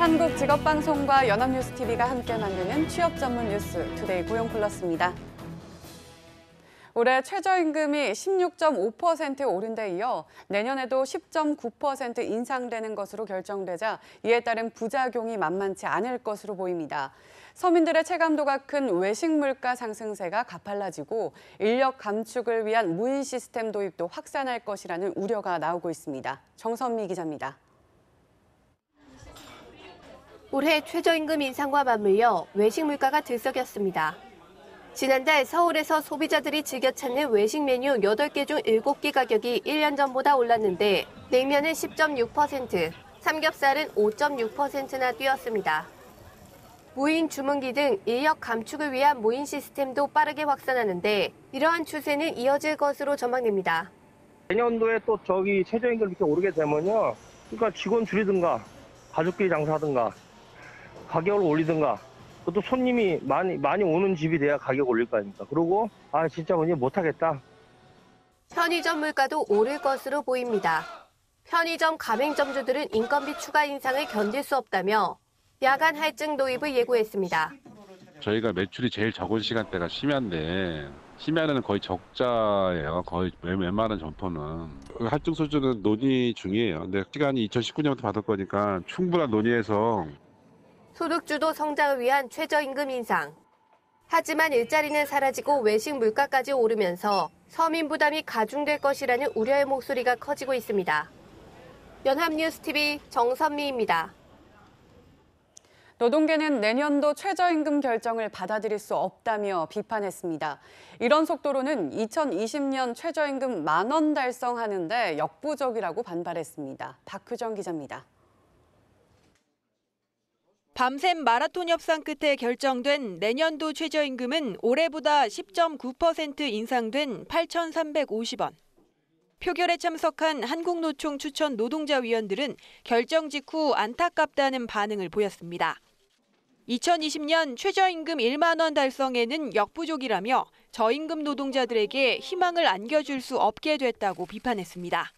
한국직업방송과 연합뉴스TV가 함께 만드는 취업 전문 뉴스 투데이 고용플러스입니다. 올해 최저임금이 16.5% 오른 데 이어 내년에도 10.9% 인상되는 것으로 결정되자 이에 따른 부작용이 만만치 않을 것으로 보입니다. 서민들의 체감도가 큰 외식 물가 상승세가 가팔라지고 인력 감축을 위한 무인 시스템 도입도 확산할 것이라는 우려가 나오고 있습니다. 정선미 기자입니다. 올해 최저임금 인상과 맞물려 외식 물가가 들썩였습니다. 지난달 서울에서 소비자들이 즐겨 찾는 외식 메뉴 8개 중 7개 가격이 1년 전보다 올랐는데 냉면은 10.6%, 삼겹살은 5.6%나 뛰었습니다. 무인 주문기 등 인력 감축을 위한 무인 시스템도 빠르게 확산하는데 이러한 추세는 이어질 것으로 전망됩니다. 내년도에 또 최저임금 이렇게 오르게 되면요. 그러니까 직원 줄이든가 가족끼리 장사하든가 가격을 올리든가 또 손님이 많이 오는 집이 돼야 가격 올릴 거 아닙니까? 그러고 진짜 이제 못하겠다. 편의점 물가도 오를 것으로 보입니다. 편의점 가맹점주들은 인건비 추가 인상을 견딜 수 없다며 야간 할증 도입을 예고했습니다. 저희가 매출이 제일 적은 시간대가 심야인데 심야는 거의 적자예요. 거의 웬만한 점포는. 할증 수준은 논의 중이에요. 근데 시간이 2019년부터 받을 거니까 충분한 논의해서 소득주도 성장을 위한 최저임금 인상. 하지만 일자리는 사라지고 외식 물가까지 오르면서 서민 부담이 가중될 것이라는 우려의 목소리가 커지고 있습니다. 연합뉴스TV 정선미입니다. 노동계는 내년도 최저임금 결정을 받아들일 수 없다며 비판했습니다. 이런 속도로는 2020년 최저임금 10,000원 달성하는데 역부족이라고 반발했습니다. 박효정 기자입니다. 밤샘 마라톤 협상 끝에 결정된 내년도 최저임금은 올해보다 10.9% 인상된 8,350원. 표결에 참석한 한국노총 추천 노동자 위원들은 결정 직후 안타깝다는 반응을 보였습니다. 2020년 최저임금 1만 원 달성에는 역부족이라며 저임금 노동자들에게 희망을 안겨줄 수 없게 됐다고 비판했습니다.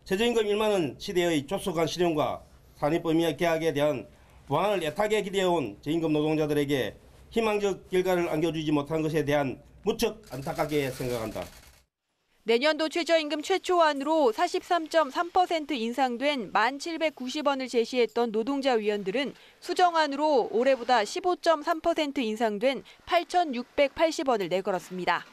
최저임금 1만 원 시대의 촉속한 실현과 산입범위와 계약에 대한 보완을 애타게 기대해온 저임금 노동자들에게 희망적 결과를 안겨주지 못한 것에 대한 무척 안타깝게 생각한다. 내년도 최저임금 최초안으로 43.3% 인상된 1,790원을 제시했던 노동자 위원들은 수정안으로 올해보다 15.3% 인상된 8,680원을 내걸었습니다.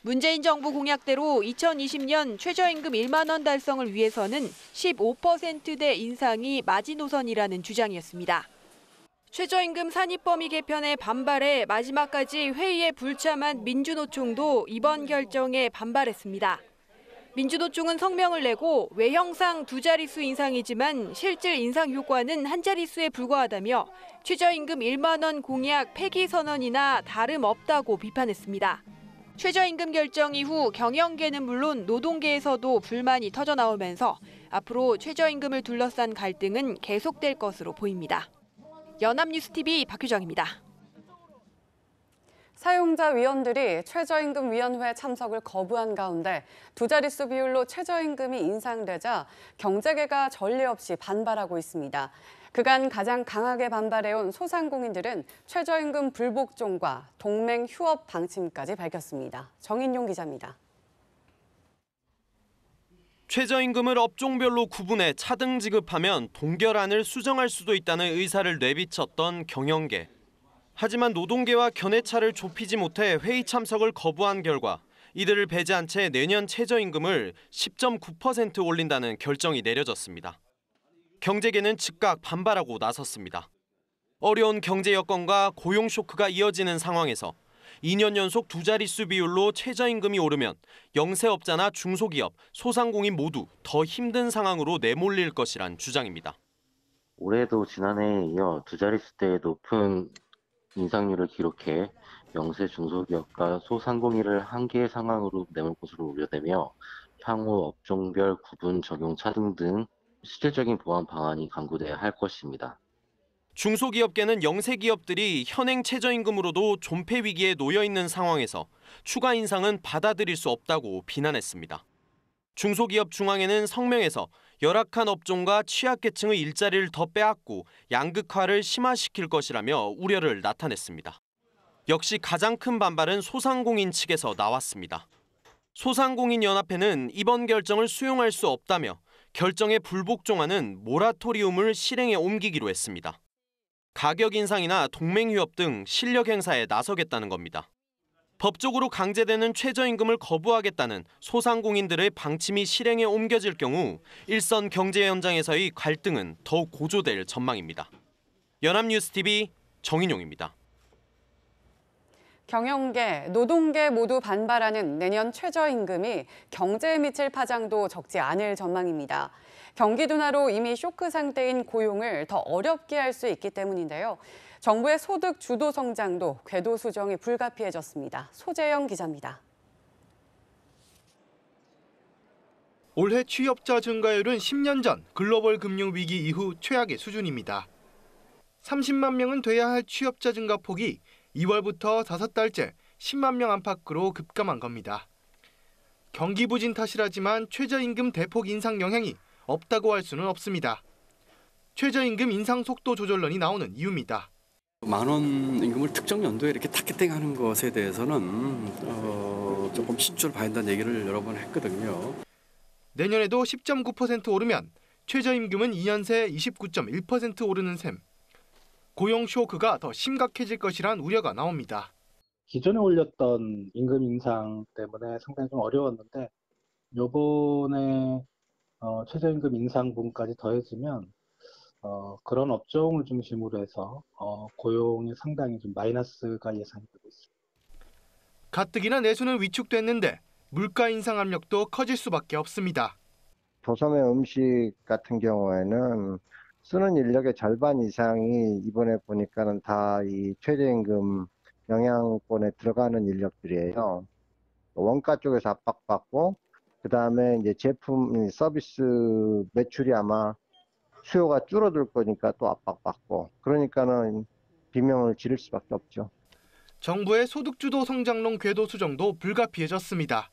문재인 정부 공약대로 2020년 최저임금 1만 원 달성을 위해서는 15%대 인상이 마지노선이라는 주장이었습니다. 최저임금 산입범위 개편에 반발해 마지막까지 회의에 불참한 민주노총도 이번 결정에 반발했습니다. 민주노총은 성명을 내고 외형상 2자릿수 인상이지만 실질 인상 효과는 1자릿수에 불과하다며 최저임금 1만 원 공약 폐기 선언이나 다름없다고 비판했습니다. 최저임금 결정 이후 경영계는 물론 노동계에서도 불만이 터져나오면서 앞으로 최저임금을 둘러싼 갈등은 계속될 것으로 보입니다. 연합뉴스TV 박효정입니다. 사용자 위원들이 최저임금위원회 참석을 거부한 가운데 2자릿수 비율로 최저임금이 인상되자 경제계가 전례 없이 반발하고 있습니다. 그간 가장 강하게 반발해온 소상공인들은 최저임금 불복종과 동맹 휴업 방침까지 밝혔습니다. 정인용 기자입니다. 최저임금을 업종별로 구분해 차등 지급하면 동결안을 수정할 수도 있다는 의사를 내비쳤던 경영계. 하지만 노동계와 견해차를 좁히지 못해 회의 참석을 거부한 결과 이들을 배제한 채 내년 최저임금을 10.9% 올린다는 결정이 내려졌습니다. 경제계는 즉각 반발하고 나섰습니다. 어려운 경제 여건과 고용 쇼크가 이어지는 상황에서 2년 연속 2자릿수 비율로 최저임금이 오르면 영세업자나 중소기업, 소상공인 모두 더 힘든 상황으로 내몰릴 것이란 주장입니다. 올해도 지난해에 이어 2자릿수대의 높은 인상률을 기록해 영세 중소기업과 소상공인을 한계의 상황으로 내몰 것으로 우려되며 향후 업종별 구분 적용 차등 등 실질적인 보완 방안이 강구돼야 할 것입니다. 중소기업계는 영세기업들이 현행 최저임금으로도 존폐 위기에 놓여 있는 상황에서 추가 인상은 받아들일 수 없다고 비난했습니다. 중소기업 중앙회는 성명에서 열악한 업종과 취약계층의 일자리를 더 빼앗고 양극화를 심화시킬 것이라며 우려를 나타냈습니다. 역시 가장 큰 반발은 소상공인 측에서 나왔습니다. 소상공인연합회는 이번 결정을 수용할 수 없다며 결정에 불복종하는 모라토리움을 실행에 옮기기로 했습니다. 가격 인상이나 동맹휴업 등 실력 행사에 나서겠다는 겁니다. 법적으로 강제되는 최저임금을 거부하겠다는 소상공인들의 방침이 실행에 옮겨질 경우 일선 경제 현장에서의 갈등은 더욱 고조될 전망입니다. 연합뉴스TV 정인용입니다. 경영계, 노동계 모두 반발하는 내년 최저임금이 경제에 미칠 파장도 적지 않을 전망입니다. 경기 둔화로 이미 쇼크 상태인 고용을 더 어렵게 할 수 있기 때문인데요. 정부의 소득 주도 성장도 궤도 수정이 불가피해졌습니다. 소재영 기자입니다. 올해 취업자 증가율은 10년 전 글로벌 금융 위기 이후 최악의 수준입니다. 30만 명은 돼야 할 취업자 증가 폭이 2월부터 5달째 10만 명 안팎으로 급감한 겁니다. 경기 부진 탓이라지만 최저임금 대폭 인상 영향이 없다고 할 수는 없습니다. 최저임금 인상 속도 조절론이 나오는 이유입니다. 만원 임금을 특정 연도에 이렇게 타겟팅하는 것에 대해서는 조금 신중을 봐야 한다는 얘기를 여러 번 했거든요. 내년에도 10.9% 오르면 최저임금은 2년 새 29.1% 오르는 셈. 고용 쇼크가 더 심각해질 것이란 우려가 나옵니다. 기존에 올렸던 임금 인상 때문에 상당히 좀 어려웠는데 이번에 최저임금 인상분까지 더해지면 그런 업종을 중심으로 해서 고용이 상당히 좀 마이너스가 예상이 되고 있습니다. 가뜩이나 내수는 위축됐는데 물가 인상 압력도 커질 수밖에 없습니다. 도소매 음식 같은 경우에는 쓰는 인력의 절반 이상이 이번에 보니까는 다 이 최저임금 영향권에 들어가는 인력들이에요. 원가 쪽에서 압박받고 그다음에 이제 제품 서비스 매출이 아마 수요가 줄어들 거니까 또 압박받고 그러니까는 비명을 지를 수밖에 없죠. 정부의 소득주도 성장론 궤도 수정도 불가피해졌습니다.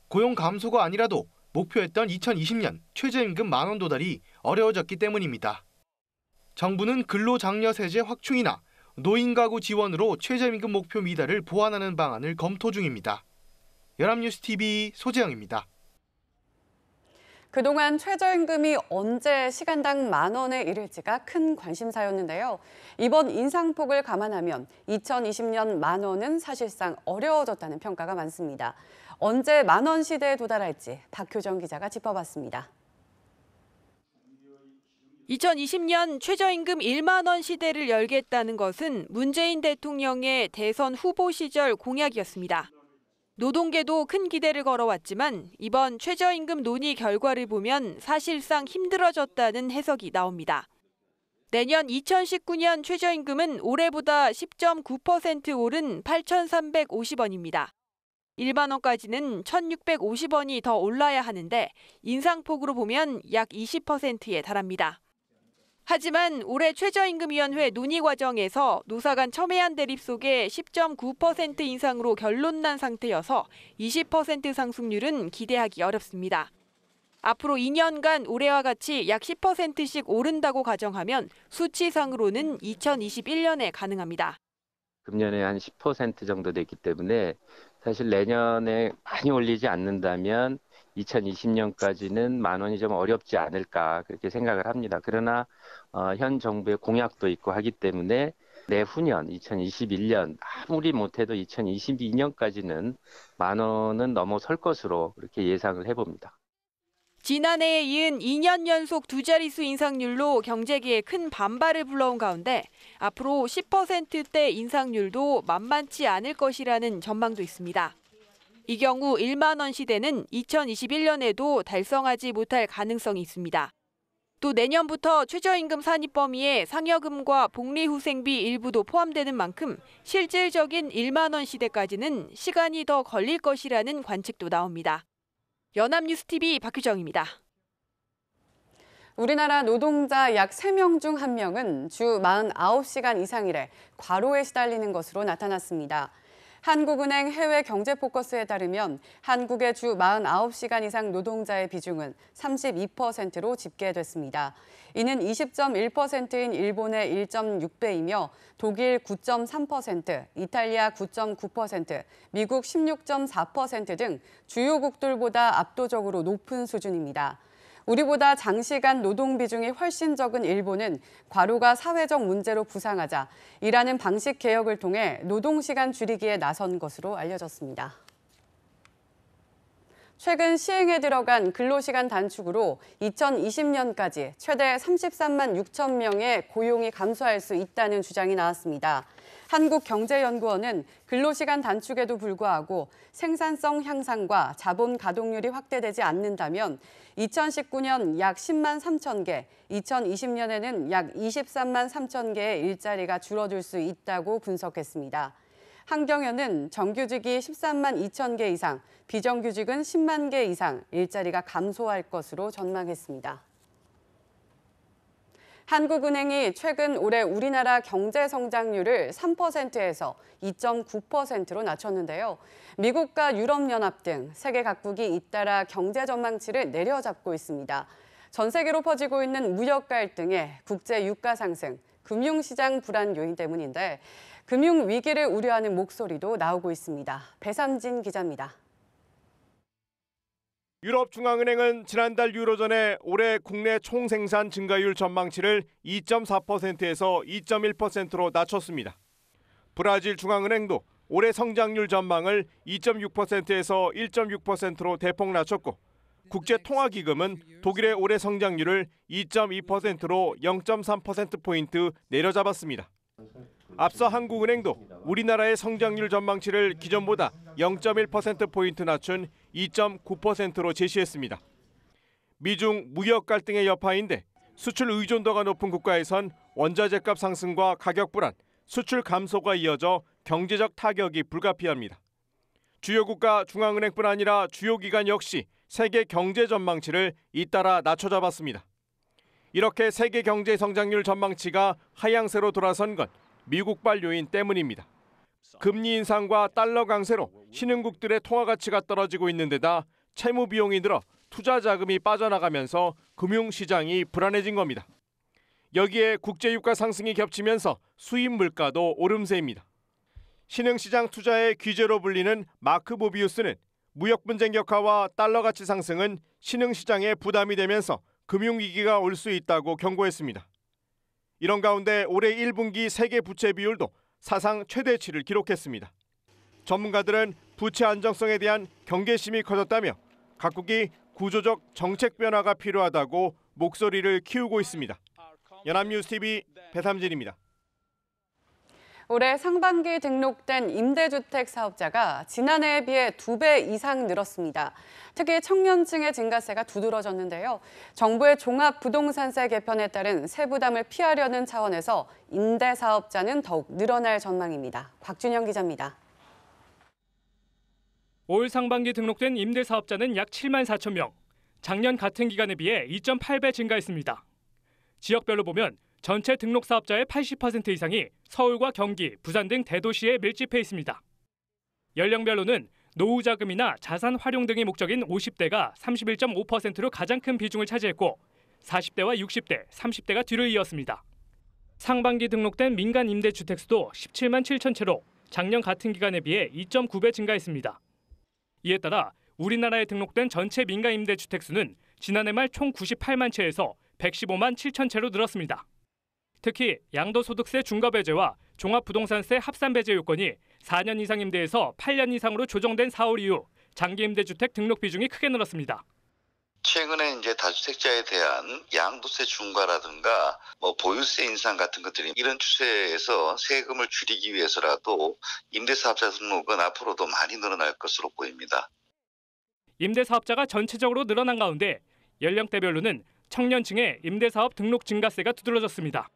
고용 감소가 아니라도 목표했던 2020년 최저임금 만원 도달이 어려워졌기 때문입니다. 정부는 근로장려세제 확충이나 노인 가구 지원으로 최저임금 목표 미달을 보완하는 방안을 검토 중입니다. 연합뉴스TV 소재영입니다. 그동안 최저임금이 언제 시간당 10,000원에 이를지가 큰 관심사였는데요. 이번 인상폭을 감안하면 2020년 10,000원은 사실상 어려워졌다는 평가가 많습니다. 언제 10,000원 시대에 도달할지 박효정 기자가 짚어봤습니다. 2020년 최저임금 1만 원 시대를 열겠다는 것은 문재인 대통령의 대선 후보 시절 공약이었습니다. 노동계도 큰 기대를 걸어왔지만 이번 최저임금 논의 결과를 보면 사실상 힘들어졌다는 해석이 나옵니다. 내년 2019년 최저임금은 올해보다 10.9% 오른 8,350원입니다. 1만 원까지는 1,650원이 더 올라야 하는데 인상폭으로 보면 약 20%에 달합니다. 하지만 올해 최저임금위원회 논의 과정에서 노사 간 첨예한 대립 속에 10.9% 인상으로 결론난 상태여서 20% 상승률은 기대하기 어렵습니다. 앞으로 2년간 올해와 같이 약 10%씩 오른다고 가정하면 수치상으로는 2021년에 가능합니다. 금년에 한 10% 정도 됐기 때문에 사실 내년에 많이 올리지 않는다면 2020년까지는 10,000원이 좀 어렵지 않을까 그렇게 생각을 합니다. 그러나 현 정부의 공약도 있고 하기 때문에 내후년 2021년 아무리 못해도 2022년까지는 10,000원은 넘어설 것으로 그렇게 예상을 해봅니다. 지난해에 이은 2년 연속 두 자릿수 인상률로 경제계에 큰 반발을 불러온 가운데 앞으로 10%대 인상률도 만만치 않을 것이라는 전망도 있습니다. 이 경우 1만 원 시대는 2021년에도 달성하지 못할 가능성이 있습니다. 또 내년부터 최저임금 산입 범위에 상여금과 복리후생비 일부도 포함되는 만큼 실질적인 1만 원 시대까지는 시간이 더 걸릴 것이라는 관측도 나옵니다. 연합뉴스TV 박규정입니다. 우리나라 노동자 약 3명 중 1명은 주 49시간 이상 일해 과로에 시달리는 것으로 나타났습니다. 한국은행 해외경제포커스에 따르면 한국의 주 49시간 이상 노동자의 비중은 32%로 집계됐습니다. 이는 20.1%인 일본의 1.6배이며 독일 9.3%, 이탈리아 9.9%, 미국 16.4% 등 주요국들보다 압도적으로 높은 수준입니다. 우리보다 장시간 노동 비중이 훨씬 적은 일본은 과로가 사회적 문제로 부상하자 일하는 방식 개혁을 통해 노동시간 줄이기에 나선 것으로 알려졌습니다. 최근 시행에 들어간 근로시간 단축으로 2020년까지 최대 33만 6천 명의 고용이 감소할 수 있다는 주장이 나왔습니다. 한국경제연구원은 근로시간 단축에도 불구하고 생산성 향상과 자본 가동률이 확대되지 않는다면 2019년 약 10만 3천 개, 2020년에는 약 23만 3천 개의 일자리가 줄어들 수 있다고 분석했습니다. 한경연은 정규직이 13만 2천 개 이상, 비정규직은 10만 개 이상 일자리가 감소할 것으로 전망했습니다. 한국은행이 최근 올해 우리나라 경제 성장률을 3%에서 2.9%로 낮췄는데요. 미국과 유럽연합 등 세계 각국이 잇따라 경제 전망치를 내려잡고 있습니다. 전 세계로 퍼지고 있는 무역 갈등에 국제 유가 상승, 금융시장 불안 요인 때문인데 금융 위기를 우려하는 목소리도 나오고 있습니다. 배삼진 기자입니다. 유럽중앙은행은 지난달 유로존의 올해 국내 총생산 증가율 전망치를 2.4%에서 2.1%로 낮췄습니다. 브라질 중앙은행도 올해 성장률 전망을 2.6%에서 1.6%로 대폭 낮췄고 국제통화기금은 독일의 올해 성장률을 2.2%로 0.3%포인트 내려잡았습니다. 앞서 한국은행도 우리나라의 성장률 전망치를 기존보다 0.1%포인트 낮춘 2.9%로 제시했습니다. 미중 무역 갈등의 여파인데 수출 의존도가 높은 국가에선 원자재값 상승과 가격 불안, 수출 감소가 이어져 경제적 타격이 불가피합니다. 주요 국가 중앙은행뿐 아니라 주요 기관 역시 세계 경제 전망치를 잇따라 낮춰잡았습니다. 이렇게 세계 경제 성장률 전망치가 하향세로 돌아선 건 미국발 요인 때문입니다. 금리 인상과 달러 강세로 신흥국들의 통화 가치가 떨어지고 있는 데다 채무 비용이 늘어 투자 자금이 빠져나가면서 금융시장이 불안해진 겁니다. 여기에 국제유가 상승이 겹치면서 수입 물가도 오름세입니다. 신흥시장 투자의 귀재로 불리는 마크 모비우스는 무역 분쟁 격화와 달러 가치 상승은 신흥시장에 부담이 되면서 금융위기가 올 수 있다고 경고했습니다. 이런 가운데 올해 1분기 세계 부채 비율도 사상 최대치를 기록했습니다. 전문가들은 부채 안정성에 대한 경계심이 커졌다며 각국이 구조적 정책 변화가 필요하다고 목소리를 키우고 있습니다. 연합뉴스TV 배삼진입니다. 올해 상반기 등록된 임대주택 사업자가 지난해에 비해 2배 이상 늘었습니다. 특히 청년층의 증가세가 두드러졌는데요. 정부의 종합부동산세 개편에 따른 세부담을 피하려는 차원에서 임대사업자는 더욱 늘어날 전망입니다. 곽준영 기자입니다. 올 상반기 등록된 임대사업자는 약 7만 4천 명, 작년 같은 기간에 비해 2.8배 증가했습니다. 지역별로 보면 전체 등록 사업자의 80% 이상이 서울과 경기, 부산 등 대도시에 밀집해 있습니다. 연령별로는 노후 자금이나 자산 활용 등이 목적인 50대가 31.5%로 가장 큰 비중을 차지했고 40대와 60대, 30대가 뒤를 이었습니다. 상반기 등록된 민간 임대주택 수도 17만 7천 채로 작년 같은 기간에 비해 2.9배 증가했습니다. 이에 따라 우리나라에 등록된 전체 민간 임대주택 수는 지난해 말 총 98만 채에서 115만 7천 채로 늘었습니다. 특히 양도소득세 중과배제와 종합부동산세 합산배제 요건이 4년 이상 임대에서 8년 이상으로 조정된 4월 이후 장기임대주택 등록 비중이 크게 늘었습니다. 최근에 이제 다주택자에 대한 양도세 중과라든가 보유세 인상 같은 것들이 이런 추세에서 세금을 줄이기 위해서라도 임대사업자 등록은 앞으로도 많이 늘어날 것으로 보입니다. 임대사업자가 전체적으로 늘어난 가운데 연령대별로는 청년층의 임대사업 등록 증가세가 두드러졌습니다.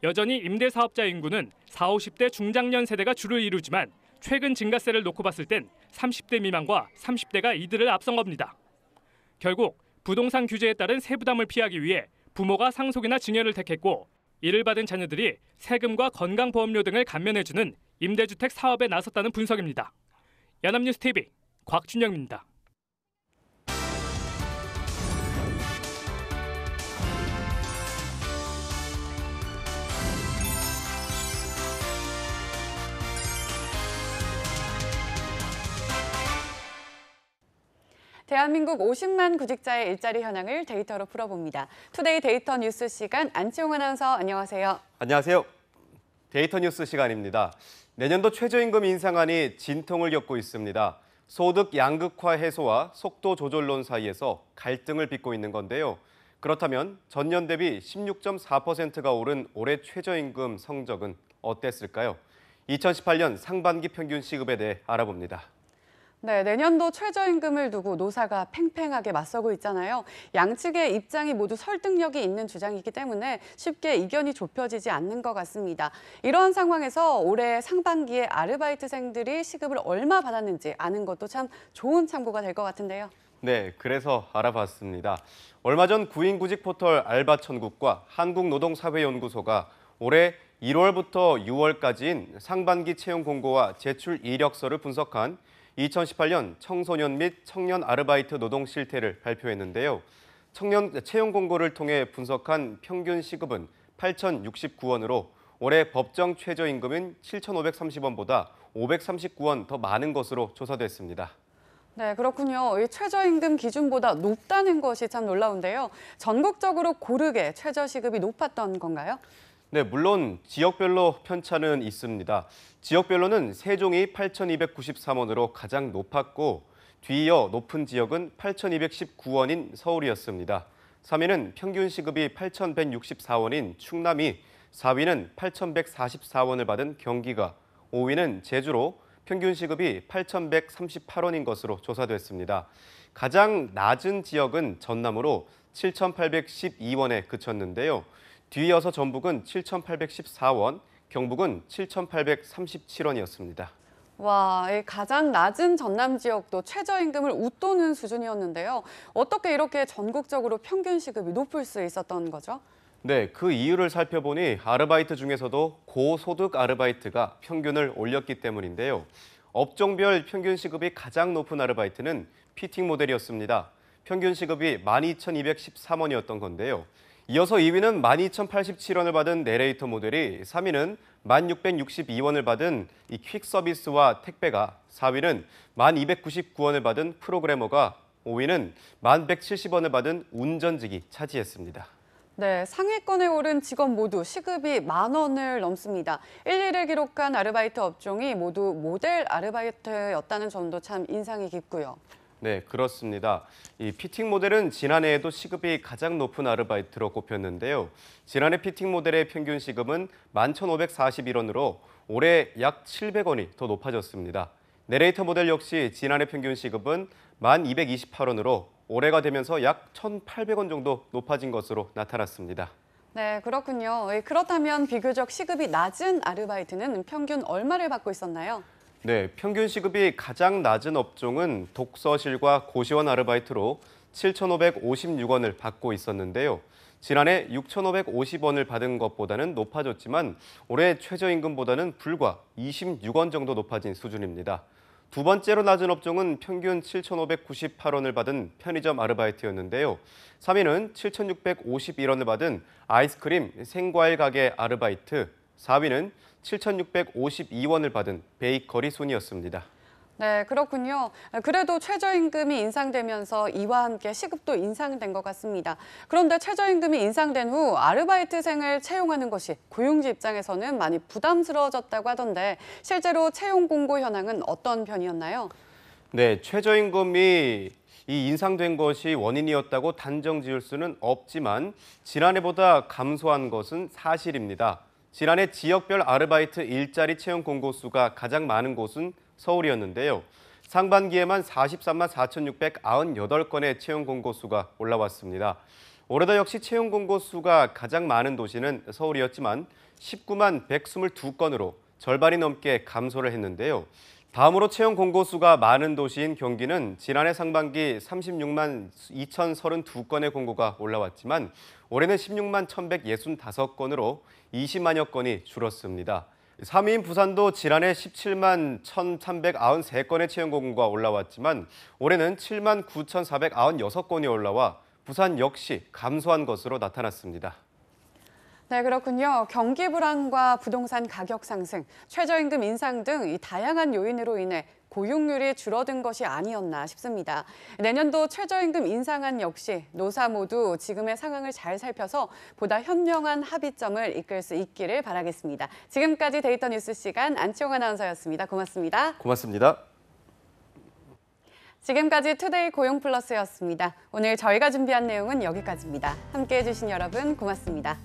여전히 임대사업자 인구는 40, 50대 중장년 세대가 주를 이루지만 최근 증가세를 놓고 봤을 땐 30대 미만과 30대가 이들을 앞선 겁니다. 결국 부동산 규제에 따른 세부담을 피하기 위해 부모가 상속이나 증여를 택했고 이를 받은 자녀들이 세금과 건강보험료 등을 감면해주는 임대주택 사업에 나섰다는 분석입니다. 연합뉴스 TV 곽준영입니다. 대한민국 50만 구직자의 일자리 현황을 데이터로 풀어봅니다. 투데이 데이터 뉴스 시간, 안치홍 아나운서 안녕하세요. 안녕하세요. 데이터 뉴스 시간입니다. 내년도 최저임금 인상안이 진통을 겪고 있습니다. 소득 양극화 해소와 속도 조절론 사이에서 갈등을 빚고 있는 건데요. 그렇다면 전년 대비 16.4%가 오른 올해 최저임금 성적은 어땠을까요? 2018년 상반기 평균 시급에 대해 알아봅니다. 네, 내년도 최저임금을 두고 노사가 팽팽하게 맞서고 있잖아요. 양측의 입장이 모두 설득력이 있는 주장이기 때문에 쉽게 이견이 좁혀지지 않는 것 같습니다. 이러한 상황에서 올해 상반기에 아르바이트생들이 시급을 얼마 받았는지 아는 것도 참 좋은 참고가 될 것 같은데요. 네, 그래서 알아봤습니다. 얼마 전 구인구직 포털 알바천국과 한국노동사회연구소가 올해 1월부터 6월까지인 상반기 채용 공고와 제출 이력서를 분석한 2018년 청소년 및 청년 아르바이트 노동 실태를 발표했는데요. 청년 채용 공고를 통해 분석한 평균 시급은 8,069원으로 올해 법정 최저임금인 7,530원보다 539원 더 많은 것으로 조사됐습니다. 네, 그렇군요. 이 최저임금 기준보다 높다는 것이 참 놀라운데요. 전국적으로 고르게 최저시급이 높았던 건가요? 네, 물론 지역별로 편차는 있습니다. 지역별로는 세종이 8,293원으로 가장 높았고 뒤이어 높은 지역은 8,219원인 서울이었습니다. 3위는 평균 시급이 8,164원인 충남이, 4위는 8,144원을 받은 경기가, 5위는 제주로 평균 시급이 8,138원인 것으로 조사됐습니다. 가장 낮은 지역은 전남으로 7,812원에 그쳤는데요. 뒤이어서 전북은 7,814원, 경북은 7,837원이었습니다. 와, 이 가장 낮은 전남 지역도 최저임금을 웃도는 수준이었는데요. 어떻게 이렇게 전국적으로 평균 시급이 높을 수 있었던 거죠? 네, 그 이유를 살펴보니 아르바이트 중에서도 고소득 아르바이트가 평균을 올렸기 때문인데요. 업종별 평균 시급이 가장 높은 아르바이트는 피팅 모델이었습니다. 평균 시급이 12,213원이었던 건데요. 이어서 2위는 12,087원을 받은 내레이터 모델이, 3위는 1662원을 받은 이 퀵서비스와 택배가, 4위는 1299원을 받은 프로그래머가, 5위는 1170원을 받은 운전직이 차지했습니다. 네, 상위권에 오른 직업 모두 시급이 10,000원을 넘습니다. 1위를 기록한 아르바이트 업종이 모두 모델 아르바이트였다는 점도 참 인상이 깊고요. 네, 그렇습니다. 이 피팅 모델은 지난해에도 시급이 가장 높은 아르바이트로 꼽혔는데요. 지난해 피팅 모델의 평균 시급은 11,541원으로 올해 약 700원이 더 높아졌습니다. 내레이터 모델 역시 지난해 평균 시급은 1,228원으로 올해가 되면서 약 1,800원 정도 높아진 것으로 나타났습니다. 네, 그렇군요. 그렇다면 비교적 시급이 낮은 아르바이트는 평균 얼마를 받고 있었나요? 네, 평균 시급이 가장 낮은 업종은 독서실과 고시원 아르바이트로 7,556원을 받고 있었는데요. 지난해 6,550원을 받은 것보다는 높아졌지만 올해 최저임금보다는 불과 26원 정도 높아진 수준입니다. 두 번째로 낮은 업종은 평균 7,598원을 받은 편의점 아르바이트였는데요. 3위는 7,651원을 받은 아이스크림 생과일 가게 아르바이트, 4위는 7,652원을 받은 베이커리 순이었습니다. 네, 그렇군요. 그래도 최저임금이 인상되면서 이와 함께 시급도 인상된 것 같습니다. 그런데 최저임금이 인상된 후 아르바이트생을 채용하는 것이 고용주 입장에서는 많이 부담스러워졌다고 하던데 실제로 채용 공고 현황은 어떤 편이었나요? 네, 최저임금이 인상된 것이 원인이었다고 단정 지을 수는 없지만 지난해보다 감소한 것은 사실입니다. 지난해 지역별 아르바이트 일자리 채용 공고 수가 가장 많은 곳은 서울이었는데요. 상반기에만 43만 4,698건의 채용 공고 수가 올라왔습니다. 올해도 역시 채용 공고 수가 가장 많은 도시는 서울이었지만 19만 122건으로 절반이 넘게 감소를 했는데요. 다음으로 채용 공고 수가 많은 도시인 경기는 지난해 상반기 36만 2,032건의 공고가 올라왔지만 올해는 16만 1,165건으로 20만여 건이 줄었습니다. 3위인 부산도 지난해 17만 1,393건의 채용 공고가 올라왔지만 올해는 7만 9,496건이 올라와 부산 역시 감소한 것으로 나타났습니다. 네, 그렇군요. 경기 불안과 부동산 가격 상승, 최저임금 인상 등 이 다양한 요인으로 인해 고용률이 줄어든 것이 아니었나 싶습니다. 내년도 최저임금 인상안 역시 노사 모두 지금의 상황을 잘 살펴서 보다 현명한 합의점을 이끌 수 있기를 바라겠습니다. 지금까지 데이터 뉴스 시간 안치홍 아나운서였습니다. 고맙습니다. 고맙습니다. 지금까지 투데이 고용 플러스였습니다. 오늘 저희가 준비한 내용은 여기까지입니다. 함께해 주신 여러분 고맙습니다.